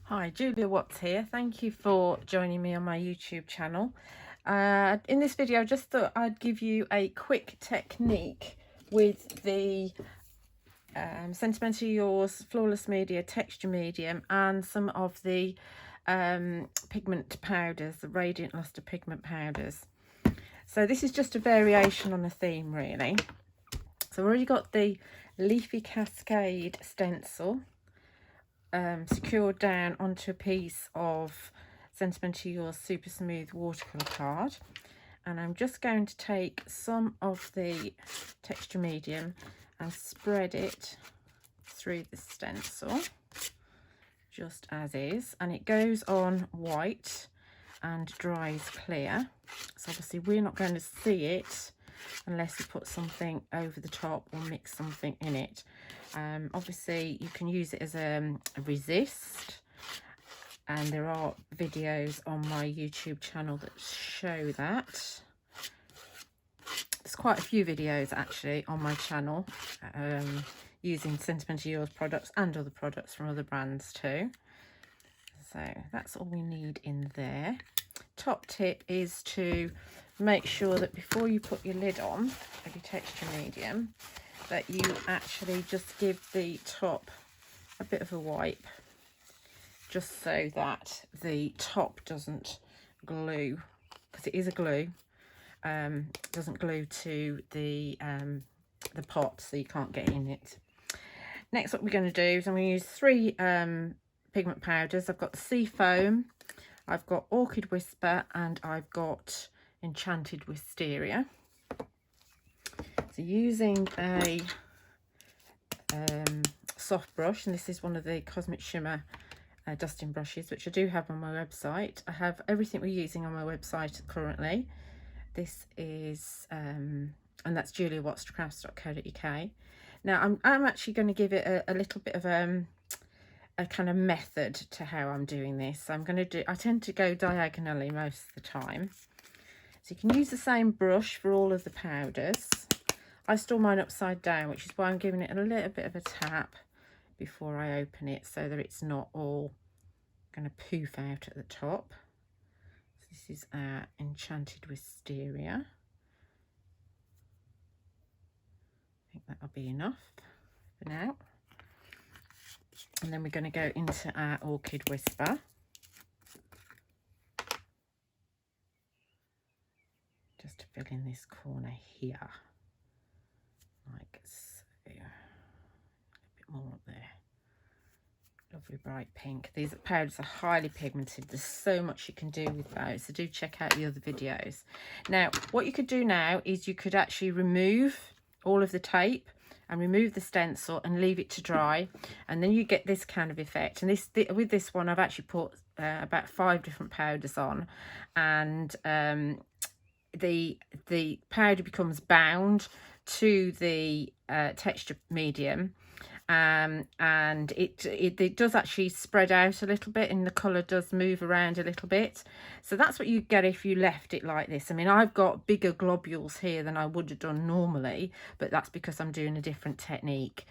Hi, Julia Watts here. Thank you for joining me on my YouTube channel. In this video, I just thought I'd give you a quick technique with the Sentimentally Yours Flawless Media Texture Medium and some of the pigment powders, the Radiant Lustre pigment powders. So this is just a variation on a theme, really. So I've already got the Leafy Cascade stencil secured down onto a piece of Sentimentally Yours Super Smooth watercolour card, and I'm just going to take some of the texture medium and spread it through the stencil just as is, and it goes on white and dries clear. So obviously we're not going to see it unless you put something over the top or mix something in it. Obviously you can use it as a resist, and there are videos on my YouTube channel that show that. There's quite a few videos actually on my channel using Sentimentally Yours products and other products from other brands too. So that's all we need in there. Top tip is to make sure that before you put your lid on of your texture medium, that you actually just give the top a bit of a wipe, just so that the top doesn't glue, because it is a glue, doesn't glue to the pot, so you can't get in it. Next, what we're going to do is I'm going to use three pigment powders. I've got the Sea Foam, I've got Orchid Whisper, and I've got Enchanted Wisteria. So using a soft brush, and this is one of the Cosmic Shimmer dusting brushes, which I do have on my website. I have everything we're using on my website currently. This is and that's juliawattscrafts.co.uk. Now I'm actually going to give it a little bit of a kind of method to how I'm doing this. So I tend to go diagonally most of the time. So you can use the same brush for all of the powders. I store mine upside down, which is why I'm giving it a little bit of a tap before I open it, so that it's not all going to poof out at the top. So this is our Enchanted Wisteria. I think that'll be enough for now. And then we're going to go into our Orchid Whisper. Just to fill in this corner here, like so. A bit more up there. Lovely bright pink. These powders are highly pigmented. There's so much you can do with those, so do check out the other videos. Now what you could do now is you could actually remove all of the tape and remove the stencil and leave it to dry, and then you get this kind of effect. And with this one I've actually put about 5 different powders on, and the powder becomes bound to the texture medium, and it does actually spread out a little bit, and the colour does move around a little bit. So that's what you get if you left it like this. I mean, I've got bigger globules here than I would have done normally, but that's because I'm doing a different technique.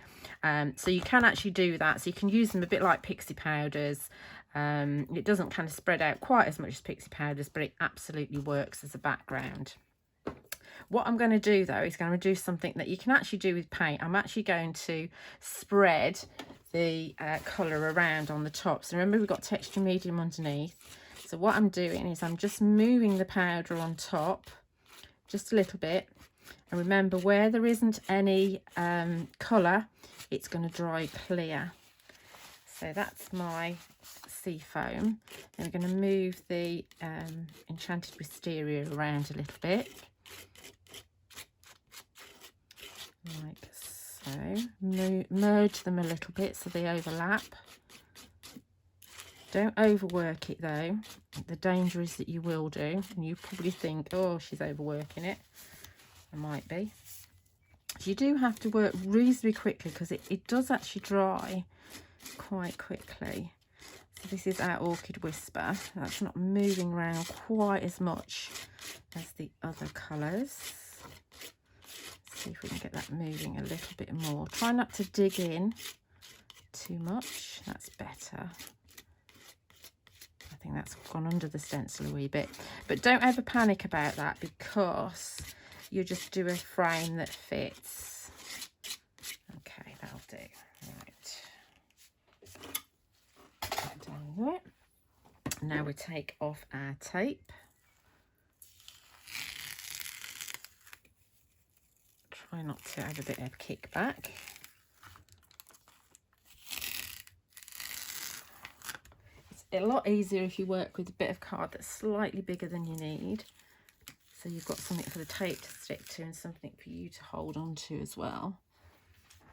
So you can actually do that. So you can use them a bit like pixie powders. It doesn't kind of spread out quite as much as pixie powders, but it absolutely works as a background. What I'm going to do though is going to do something that you can actually do with paint. I'm actually going to spread the colour around on the top. So remember, we've got texture medium underneath. So what I'm doing is I'm just moving the powder on top just a little bit. And remember, where there isn't any colour, it's going to dry clear. So that's my Sea Foam. Then we're going to move the Enchanted Wisteria around a little bit, like so. Merge them a little bit so they overlap. Don't overwork it though. The danger is that you will do, and you probably think, oh, she's overworking it. I might be. You do have to work reasonably quickly, because it does actually dry quite quickly. So this is our Orchid Whisper. That's not moving around quite as much as the other colours. See if we can get that moving a little bit more. Try not to dig in too much. That's better. think that's gone under the stencil a wee bit. But don't ever panic about that, because you just do a frame that fits. Okay, that'll do. Right. Down there. Now we take off our tape. Try not to have a bit of kickback. It's a lot easier if you work with a bit of card that's slightly bigger than you need. So you've got something for the tape to stick to and something for you to hold on to as well.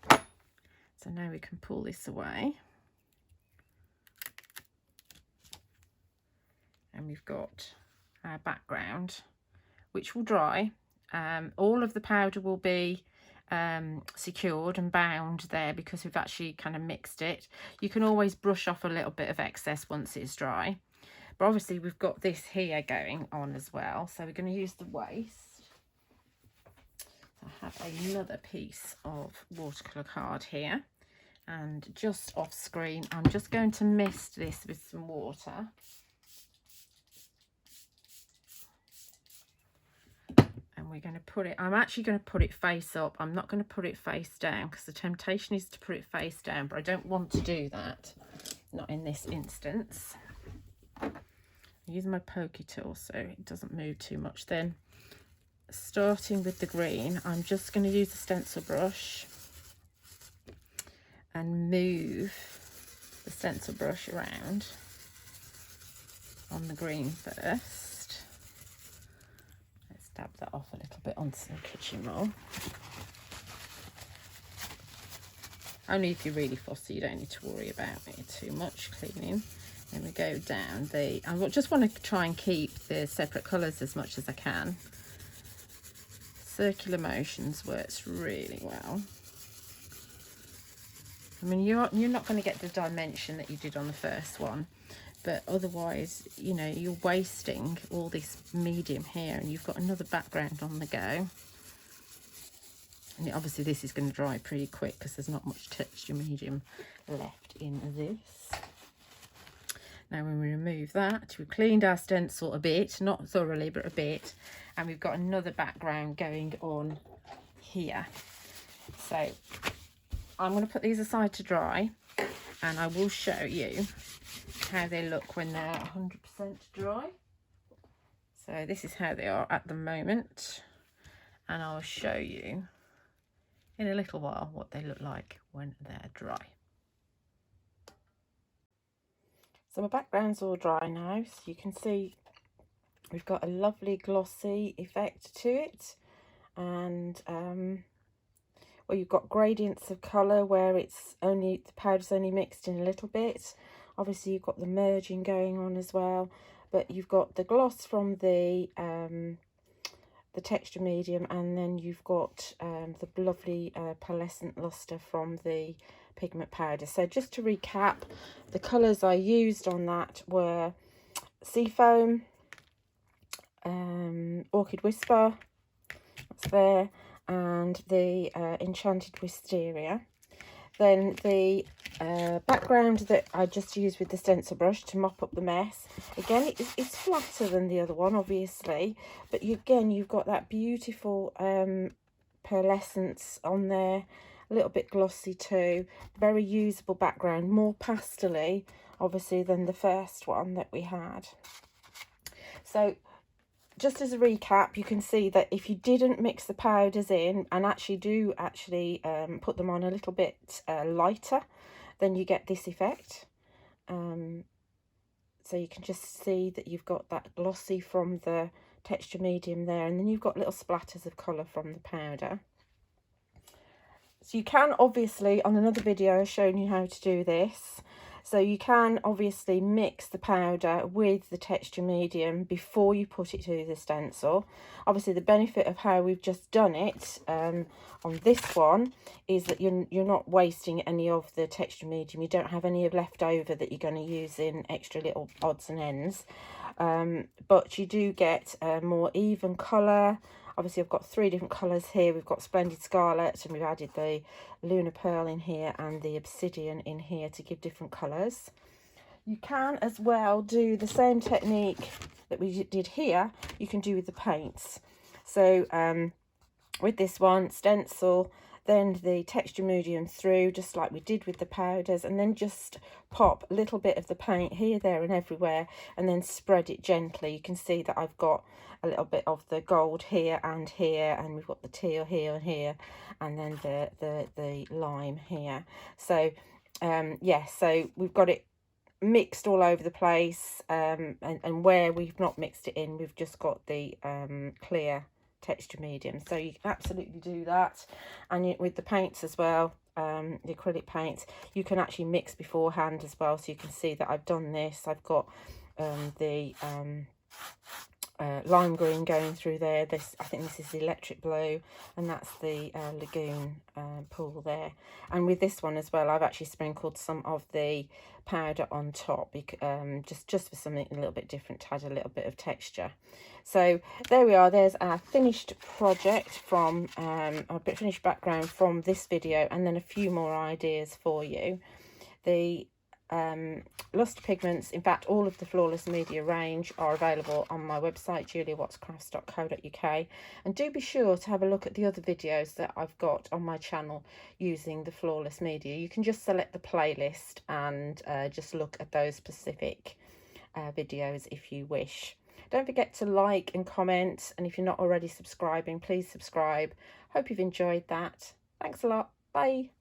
So now we can pull this away. And we've got our background, which will dry. All of the powder will be secured and bound there because we've actually kind of mixed it. You can always brush off a little bit of excess once it's dry. But obviously we've got this here going on as well. So we're going to use the waste. So I have another piece of watercolour card here. And just off screen, I'm just going to mist this with some water. We're going to put it, I'm actually going to put it face up. I'm not going to put it face down because the temptation is to put it face down, but I don't want to do that. Not in this instance. I'm using my pokey tool so it doesn't move too much. Then, starting with the green, I'm just going to use the stencil brush and move the stencil brush around on the green first. Dab that off a little bit onto some kitchen roll. Only if you're really fussy, you don't need to worry about it too much cleaning. Then we go down I just want to try and keep the separate colours as much as I can. Circular motions works really well. I mean, you're not going to get the dimension that you did on the first one, but otherwise, you know, you're wasting all this medium here and you've got another background on the go. And obviously this is going to dry pretty quick because there's not much texture medium left in this. Now when we remove that, we've cleaned our stencil a bit, not thoroughly, but a bit. And we've got another background going on here. So I'm going to put these aside to dry and I will show you how they look when they're 100% dry. So this is how they are at the moment, and I'll show you in a little while what they look like when they're dry. So my background's all dry now, so you can see we've got a lovely glossy effect to it, and well, you've got gradients of colour where it's only, the powder's only mixed in a little bit. Obviously you've got the merging going on as well, but you've got the gloss from the texture medium, and then you've got the lovely pearlescent lustre from the pigment powder. So just to recap, the colours I used on that were Seafoam, Orchid Whisper, that's there, and the Enchanted Wisteria. Then the background that I just used with the stencil brush to mop up the mess. Again, it's flatter than the other one, obviously, but you've got that beautiful pearlescence on there, a little bit glossy too. Very usable background, more pastel-y, obviously, than the first one that we had. So just as a recap, you can see that if you didn't mix the powders in and actually put them on a little bit lighter, then you get this effect. So you can just see that you've got that glossy from the texture medium there, and then you've got little splatters of colour from the powder. So you can obviously, on another video I've shown you how to do this, so you can obviously mix the powder with the texture medium before you put it to the stencil. Obviously the benefit of how we've just done it on this one is that you're not wasting any of the texture medium. You don't have any left over that you're going to use in extra little odds and ends, but you do get a more even colour. Obviously I've got 3 different colours here. We've got Splendid Scarlet, and we've added the Lunar Pearl in here and the Obsidian in here to give different colours. You can as well do the same technique that we did here, you can do with the paints. So with this one, stencil, then the texture medium through, just like we did with the powders, and then just pop a little bit of the paint here, there and everywhere, and then spread it gently. You can see that I've got a little bit of the gold here, and we've got the teal here and here, and then the lime here. So yeah, so we've got it mixed all over the place, and where we've not mixed it in, we've just got the clear texture medium. So you can absolutely do that. And with the paints as well, the acrylic paints, you can actually mix beforehand as well. So you can see that I've done this. I've got the lime green going through there. This, I think this is the electric blue, and that's the lagoon pool there. And with this one as well, I've actually sprinkled some of the powder on top, just for something a little bit different, to add a little bit of texture. So there we are. There's our finished project from a bit finished background from this video, and then a few more ideas for you. The Lustre pigments, in fact all of the Flawless Media range, are available on my website juliawattscrafts.co.uk, and do be sure to have a look at the other videos that I've got on my channel using the Flawless Media. You can just select the playlist and just look at those specific videos if you wish. Don't forget to like and comment, and if you're not already subscribing, please subscribe. Hope you've enjoyed that. Thanks a lot. Bye.